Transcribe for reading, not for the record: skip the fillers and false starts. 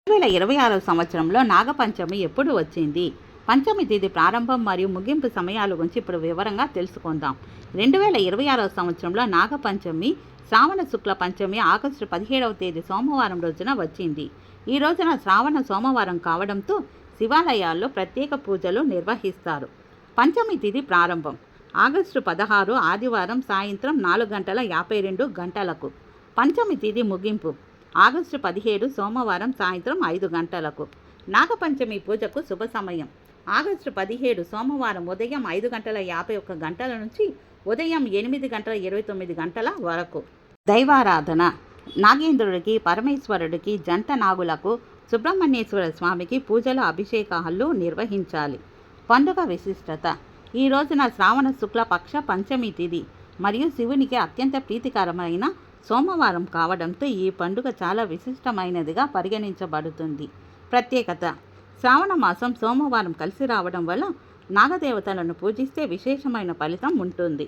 2026 సంవత్సరంలో నాగపంచమి ఎప్పుడు వచ్చింది? పంచమి తేదీ ప్రారంభం మరియు ముగింపు సమయాల గురించి ఇప్పుడు వివరంగా తెలుసుకుందాం. 2026 సంవత్సరంలో నాగపంచమి శ్రావణ శుక్ల పంచమి ఆగస్టు 17వ తేదీ సోమవారం రోజున వచ్చింది. ఈ రోజున శ్రావణ సోమవారం కావడంతో శివాలయాల్లో ప్రత్యేక పూజలు నిర్వహిస్తారు. పంచమి తిథి ప్రారంభం ఆగస్టు 16 ఆదివారం సాయంత్రం 4:52 పంచమి తిథి ముగింపు ఆగస్టు 17 సోమవారం సాయంత్రం 5 గంటలకు. నాగపంచమి పూజకు శుభ సమయం ఆగస్టు 17 సోమవారం ఉదయం 5:51 నుంచి ఉదయం 8:29 వరకు. దైవారాధన నాగేంద్రుడికి, పరమేశ్వరుడికి, జంట నాగులకు, సుబ్రహ్మణ్యేశ్వర స్వామికి పూజల అభిషేకాలు నిర్వహించాలి. పండుగ విశిష్టత ఈ రోజున శ్రావణ శుక్ల పక్ష పంచమి తిథి మరియు శివునికి అత్యంత ప్రీతికరమైన సోమవారం కావడంతో ఈ పండుగ చాలా విశిష్టమైనదిగా పరిగణించబడుతుంది. ప్రత్యేకత శ్రావణ మాసం సోమవారం కలిసి రావడం వల్ల నాగదేవతలను పూజిస్తే విశేషమైన ఫలితం ఉంటుంది.